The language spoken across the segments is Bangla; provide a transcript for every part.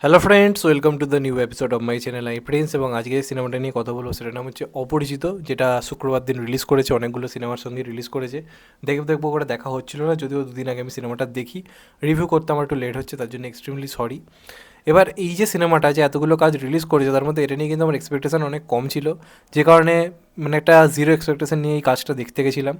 Hello friends, welcome to the new episode of my channel I Prince. এবং আজকে সিনেমাটা নিয়ে কথা বলবো, সেটার নাম হচ্ছে অপরিচিত, যেটা শুক্রবার দিন রিলিজ করেছে। অনেকগুলো সিনেমার সঙ্গে রিলিজ করেছে। দেখবো করে দেখা হচ্ছিল না, যদিও দুদিন আগে আমি সিনেমাটা দেখি। রিভিউ করতে আমার একটু লেট হচ্ছে, তার জন্য এক্সট্রিমলি সরি। এবার এই যে সিনেমাটা যে এতগুলো কাজ রিলিজ করেছে, তার মধ্যে এটা নিয়ে কিন্তু আমার এক্সপেকটেশন অনেক কম ছিল, যে কারণে মানে একটা জিরো এক্সপেকটেশন নিয়ে এই কাজটা দেখতে গেছিলাম।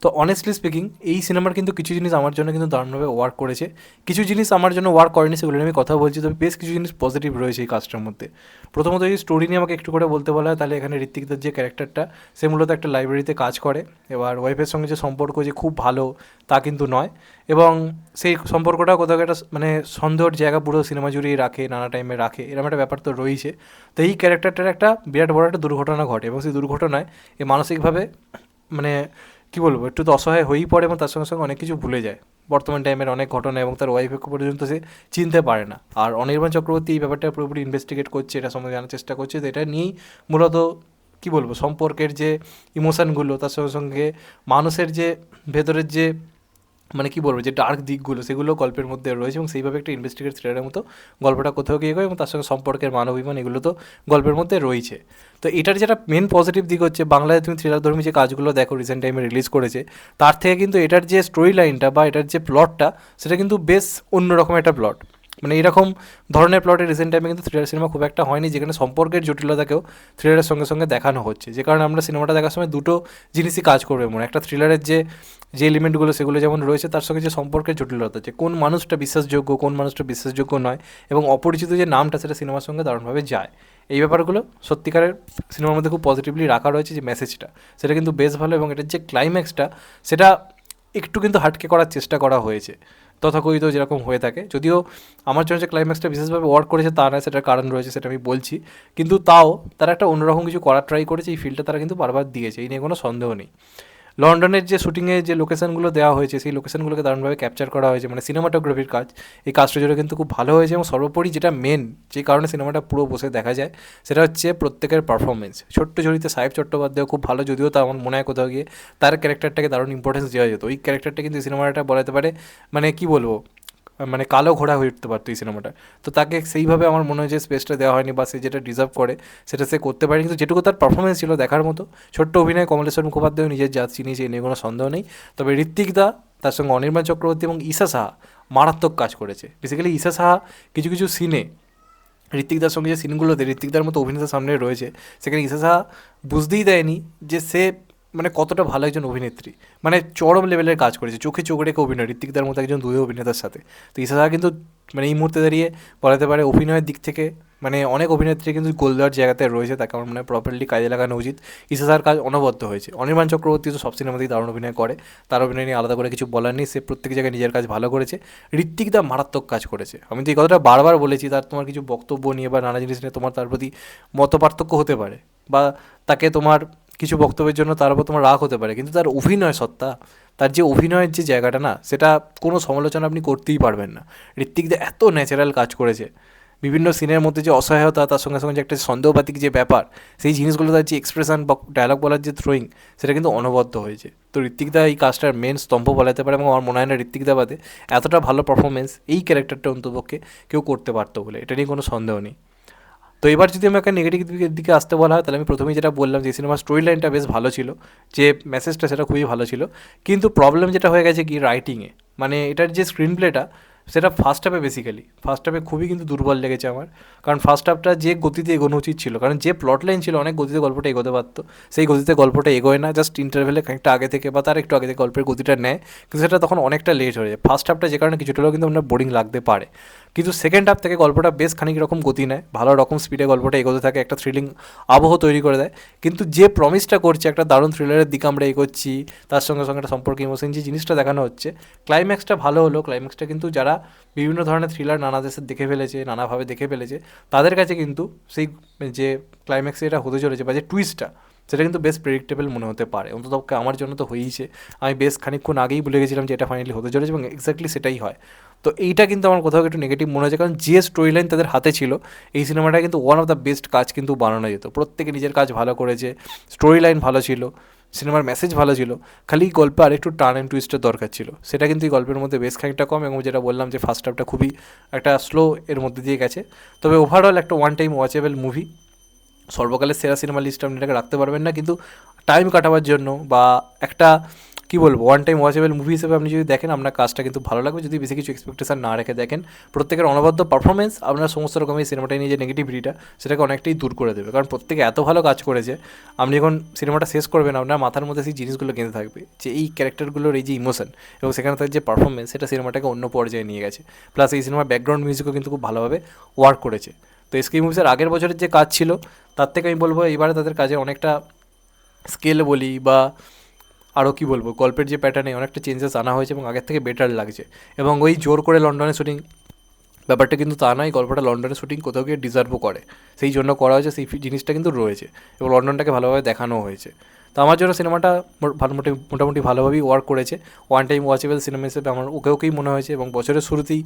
তো অনেস্টলি স্পিকিং, এই সিনেমার কিন্তু কিছু জিনিস আমার জন্য কিন্তু দারুণভাবে ওয়ার্ক করেছে, কিছু জিনিস আমার জন্য ওয়ার্ক করেনি, সেগুলো নিয়ে আমি কথা বলছি। তবে বেশ কিছু জিনিস পজিটিভ রয়েছে এই কাজটার মধ্যে। প্রথমত এই স্টোরি নিয়ে আমাকে একটু করে বলতে বলা হয়, তাহলে এখানে ঋত্বিকদার যে ক্যারেক্টারটা, সে মূলত একটা লাইব্রেরিতে কাজ করে। এবার ওয়াইফের সঙ্গে যে সম্পর্ক যে খুব ভালো তা কিন্তু নয়, এবং সেই সম্পর্কটা কোথাও একটা মানে সন্দেহের জায়গা পুরো সিনেমা জুড়েই রাখে, নানা টাইমে রাখে, এরকম একটা ব্যাপার তো রয়েছে। তো এই ক্যারেক্টারটার একটা বিরাট বড় একটা দুর্ঘটনা ঘটে, এবং সেই দুর্ঘটনায় এ মানসিকভাবে মানে কী বলবো, একটু তো অসহায় হয়েই পড়ে, এবং তার সঙ্গে সঙ্গে অনেক কিছু ভুলে যায় বর্তমান টাইমের অনেক ঘটনা, এবং তার ওয়াইফকে পর্যন্ত সে চিনতে পারে না। আর অনির্বাণ চক্রবর্তী এই ব্যাপারটা পুরোপুরি ইনভেস্টিগেট করছে, এটা সম্বন্ধে জানার চেষ্টা করছে। তো এটা নিয়েই মূলত কী বলবো, সম্পর্কের যে ইমোশানগুলো, তার সঙ্গে সঙ্গে মানুষের যে ভেতরের যে মানে কী বলবো, যে ডার্ক দিকগুলো, সেগুলো গল্পের মধ্যে রয়েছে, এবং সেইভাবে একটা ইনভেস্টিগেট থ্রিলারের মতো গল্পটা কোথাও গিয়ে গয়, এবং তার সঙ্গে সম্পর্কের মানবিমান, এগুলো তো গল্পের মধ্যে রয়েছে। তো এটার যেটা মেন পজিটিভ দিক হচ্ছে, বাংলায় তুমি থ্রিলারধর্মী যে কাজগুলো দেখো রিসেন্ট টাইমে রিলিজ করেছে, তার থেকে কিন্তু এটার যে স্টোরি লাইনটা বা এটার যে প্লটটা, সেটা কিন্তু বেশ অন্যরকম একটা প্লট। মানে এরকম ধরনের প্লটে রিসেন্ট টাইমে কিন্তু থ্রিলার সিনেমা খুব একটা হয়নি, যেখানে সম্পর্কের জটিলতাকেও থ্রিলারের সঙ্গে সঙ্গে দেখানো হচ্ছে, যে কারণে আমরা সিনেমাটা দেখার সময় দুটো জিনিসই কাজ করবে মনে, একটা থ্রিলারের যে যে এলিমেন্টগুলো সেগুলো যেমন রয়েছে, তার সঙ্গে যে সম্পর্কের জটিলতা, যে কোন মানুষটা বিশ্বাসযোগ্য, কোন মানুষটা বিশ্বাসযোগ্য নয়, এবং অপরিচিত যে নামটা, সেটা সিনেমার সঙ্গে দারুণভাবে যায়। এই ব্যাপারগুলো সত্যিকারের সিনেমার মধ্যে খুব পজিটিভলি রাখা রয়েছে, যে মেসেজটা সেটা কিন্তু বেশ ভালো, এবং এটার যে ক্লাইম্যাক্সটা, সেটা একটু কিন্তু হাটকে করার চেষ্টা করা হয়েছে তথাকথিত যেরকম হয়ে থাকে। যদিও আমার জন্য যে ক্লাইম্যাক্সটা বিশেষভাবে ওয়ার্ক করেছে তা নয়, সেটার কারণ রয়েছে, সেটা আমি বলছি। কিন্তু তাও তারা একটা অন্যরকম কিছু করার ট্রাই করেছে, এই ফিল্ডটা তারা কিন্তু বারবার দিয়েছে, এই নিয়ে কোনো সন্দেহ নেই। লন্ডনের যে শুটিংয়ে যে লোকেশনগুলো দেওয়া হয়েছে, সেই লোকেশনগুলোকে দারুণভাবে ক্যাপচার করা হয়েছে, মানে সিনেমাটোগ্রাফির কাজ এই কাজটা জুড়ে কিন্তু খুব ভালো হয়েছে। এবং সর্বোপরি যেটা মেন, যে কারণে সিনেমাটা পুরো বসে দেখা যায়, সেটা হচ্ছে প্রত্যেকের পারফরমেন্স। ছোট্ট চরিত্রে সাহেব চট্টোপাধ্যায় খুব ভালো, যদিও তা আমার মনে হয় কোথাও গিয়ে তার ক্যারেক্টারটাকে দারুণ ইম্পর্টেন্স দেওয়া যেত। ওই ক্যারেক্টারটা কিন্তু সিনেমাটা বলাতে পারে মানে কী বলবো, মানে কালো ঘোড়া হয়ে উঠতে পারতো এই সিনেমাটা। তো তাকে সেইভাবে আমার মনে হয় যে স্পেসটা দেওয়া হয়নি, বা সে যেটা ডিজার্ভ করে সেটা সে করতে পারেনি, কিন্তু যেটুকু তার পারফরমেন্স ছিল দেখার মতো। ছোট্ট অভিনয়, কমলেশ্বর মুখোপাধ্যায় নিজের জাত চিনিয়েছে, এ নিয়ে কোনো সন্দেহ নেই। তবে ঋত্বিক দা, তার সঙ্গে অনির্বাণ চক্রবর্তী এবং ঈশা সাহা মারাত্মক কাজ করেছে। বেসিক্যালি ঈশা সাহা কিছু কিছু সিনে ঋত্বিকদার সঙ্গে যে সিনগুলোতে ঋত্বিকদার মতো অভিনেতার সামনে রয়েছে, সেখানে ঈশা সাহা বুঝতেই দেয়নি যে সে মানে কতটা ভালো একজন অভিনেত্রী। মানে চরম লেভেলের কাজ করেছে, চোখে চোখ রেখে অভিনয় ঋত্বিকদার মতো একজন দুই অভিনেতার সাথে। তো ঈশা সাহা কিন্তু মানে এই মুহূর্তে দাঁড়িয়ে বলাতে পারে অভিনয়ের দিক থেকে মানে অনেক অভিনেত্রী কিন্তু গোল দেওয়ার জায়গাতে রয়েছে, তাকে আমার মনে হয় প্রপারলি কাজে লাগানো উচিত। ঈশা সাহার কাজ অনবদ্য হয়েছে। অনির্বাণ চক্রবর্তী তো সব সিনেমাতেই দারুণ অভিনয় করে, তার অভিনয় নিয়ে আলাদা করে কিছু বলার নেই, সে প্রত্যেক জায়গায় নিজের কাজ ভালো করেছে। ঋত্বিকদা মারাত্মক কাজ করেছে। আমি তো এই কথাটা বারবার বলেছি, তার তোমার কিছু বক্তব্য নিয়ে বা নানা জিনিস নিয়ে তোমার তার প্রতি মত পার্থক্য হতে পারে, বা তাকে তোমার কিছু বক্তব্যের জন্য তার উপর তোমার রাগ হতে পারে, কিন্তু তার অভিনয় সত্তা, তার যে অভিনয়ের যে জায়গাটা না, সেটা কোনো সমালোচনা আপনি করতেই পারবেন না। ঋত্বিকদা এত ন্যাচারাল কাজ করেছে, বিভিন্ন সিনের মধ্যে যে অসহায়তা, তার সঙ্গে সঙ্গে যে একটা সন্দেহবাতিক যে ব্যাপার, সেই জিনিসগুলো, তার যে এক্সপ্রেশন বা ডায়লগ বলার যে থ্রোয়িং, সেটা কিন্তু অনবদ্য হয়েছে। তো ঋত্বিকদা এই কাজটার মেন স্তম্ভ বলাতে পারে, এবং আমার মনে হয় না ঋত্বিকদা বাদে এতটা ভালো পারফরমেন্স এই ক্যারেক্টারটা অন্তপক্ষে কেউ করতে পারতো বলে, এটা নিয়ে কোনো সন্দেহ নেই। তো এবার যদি আমাকে নেগেটিভ দিকের দিকে আসতে বলা হয়, তাহলে আমি প্রথমেই যেটা বললাম, যে সিনেমার স্টোরি লাইনটা বেশ ভালো ছিল, যে মেসেজটা সেটা খুবই ভালো ছিল। কিন্তু প্রবলেম যেটা হয়ে গেছে কি রাইটিংয়ে, মানে এটার যে স্ক্রিন প্লেটা, সেটা ফার্স্ট হাফে খুবই কিন্তু দুর্বল লেগেছে আমার। কারণ ফার্স্ট হাফটা যে গতিতে এগোনো উচিত ছিল, কারণ যে প্লট লাইন ছিল অনেক গতিতে গল্পটা এগোতে পারতো, সেই গতিতে গল্পটা এগোয় না, জাস্ট ইন্টারভেলে খানিকটা আগে থেকে বা তার একটু আগে থেকে গল্পের গতিটা নেয়, কিন্তু সেটা তখন অনেকটা লেট হয়ে যায়। ফার্স্ট হাফটা যে কারণে কিছুটা হলেও কিন্তু আপনার বোরিং লাগতে পারে, কিন্তু সেকেন্ড হাফ থেকে গল্পটা বেশ খানিক রকম গতি নেয়, ভালো রকম স্পিডে গল্পটা এগোতে থাকে, একটা থ্রিলিং আবহ তৈরি করে দেয়। কিন্তু যে প্রমিসটা করছে একটা দারুণ থ্রিলারের দিকে আমরা এগোচ্ছি, তার সঙ্গে সঙ্গে একটা সম্পর্ক ইমোশন যে জিনিসটা দেখানো হচ্ছে, ক্লাইম্যাক্সটা ভালো হলো। ক্লাইম্যাক্সটা কিন্তু যারা বিভিন্ন ধরনের থ্রিলার নানা দেশের দেখে ফেলেছে, নানাভাবে দেখে ফেলেছে, তাদের কাছে কিন্তু সেই যে ক্লাইম্যাক্সে এটা হতে চলেছে বা যে টুইস্টটা, সেটা কিন্তু বেশ প্রেডিক্টেবল মনে হতে পারে, অন্তত আমার জন্য তো হয়েইছে। আমি বেশ খানিকক্ষণ আগেই ভুলে গেছিলাম যে এটা ফাইনালি হতে চলেছে, এবং এক্স্যাক্টলি সেটাই হয়। তো এইটা কিন্তু আমার কোথাও একটু নেগেটিভ মনে হয়েছে, কারণ যে স্টোরি লাইন তাদের হাতে ছিল, এই সিনেমাটা কিন্তু ওয়ান অফ দ্য বেস্ট কাজ কিন্তু বানানো যেত। প্রত্যেকে নিজের কাজ ভালো করেছে, স্টোরি লাইন ভালো ছিল, সিনেমার মেসেজ ভালো ছিল, খালি গল্পে আরেকটু টার্ন অ্যান্ড টুইস্টের দরকার ছিল। সেটা কিন্তু এই গল্পের মধ্যে বেশ খানিকটা কম, এবং যেটা বললাম যে ফার্স্ট হাফটা খুবই একটা স্লো এর মধ্যে দিয়ে গেছে। তবে ওভারঅল একটা ওয়ান টাইম ওয়াচেবল মুভি। সর্বকালের সেরা সিনেমা লিস্ট আপনি এটাকে রাখতে পারবেন না, কিন্তু টাইম কাটাবার জন্য বা একটা কী বলবো ওয়ান টাইম ওয়াচেবল মুভি হিসেবে আপনি যদি দেখেন আপনার কাজটা কিন্তু ভালো লাগবে, যদি বেশি কিছু এক্সপেকটেশন না রেখে দেখেন। প্রত্যেকের অনবদ্য পারফরমেন্স আপনার সমস্ত রকম এই সিনেমাটা নিয়ে যে নেগেটিভিটিটা সেটাকে অনেকটাই দূর করে দেবে, কারণ প্রত্যেকে এত ভালো কাজ করেছে। আপনি যখন সিনেমাটা শেষ করবেন আপনার মাথার মধ্যে সেই জিনিসগুলো কিনতে থাকবে, যে এই ক্যারেক্টারগুলোর এই যে ইমোশন এবং সেখানে তার যে পারফরমেন্স, সেটা সিনেমাটাকে অন্য পর্যায়ে নিয়ে গেছে। প্লাস এই সিনেমার ব্যাকগ্রাউন্ড মিউজিকও কিন্তু খুব ভালোভাবে ওয়ার্ক করেছে। তো এসকে মুভিসের আগের বছরের যে কাজ ছিল তার থেকে আমি বলবো এবারে তাদের কাজে অনেকটা স্কেল বলি বা আরও কী বলবো গল্পের যে প্যাটার্নে অনেকটা চেঞ্জেস আনা হয়েছে এবং আগের থেকে বেটার লাগছে। এবং ওই জোর করে লন্ডনে শুটিং ব্যাপারটা কিন্তু তা নয়, গল্পটা লন্ডনে শুটিং কোথাও গিয়ে ডিজার্ভও করে, সেই জন্য করা হয়েছে, সেই জিনিসটা কিন্তু রয়েছে এবং লন্ডনটাকে ভালোভাবে দেখানো হয়েছে। তো আমার জন্য সিনেমাটা মোটামুটি ভালোভাবেই ওয়ার্ক করেছে। ওয়ান টাইম ওয়াচেবল সিনেমা হিসেবে আমার ওকেই মনে হয়েছে, এবং বছরের শুরুতেই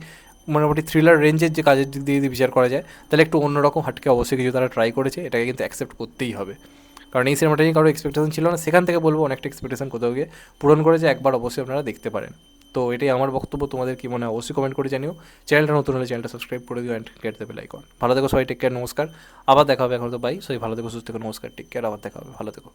মোটামুটি থ্রিলার রেঞ্জের যে কাজের দিক দিয়ে যদি বিচার করা যায় তাহলে একটু অন্যরকম হাটকে অবশ্যই কিছু তারা ট্রাই করেছে, এটাকে কিন্তু অ্যাকসেপ্ট করতেই হবে। কারণ এই সিনেমাটা নিয়ে কারো এক্সপেকটেশন ছিল না, সেখান থেকে বলবো অনেকটা এক্সপেকটেশন কোথাও গিয়ে পূরণ করেছে, একবার অবশ্যই আপনারা দেখতে পারেন। তো এটাই আমার বক্তব্য, তোমাদের কি মনে হয় অবশ্যই কমেন্ট করে জানিও। চ্যানেলটা নতুন হলে চ্যানেলটা সাবস্ক্রাইব করে দিও and get the bell icon. ভালো থেকো সবাই, টেক কেয়ার, নমস্কার। আবার দেখা হবে, এখন তো বাই। সবাই ভালো থেকো, সুস্থ থেকো, নমস্কার, টেক কেয়ার, আবার দেখা হবে, ভালো থেকো।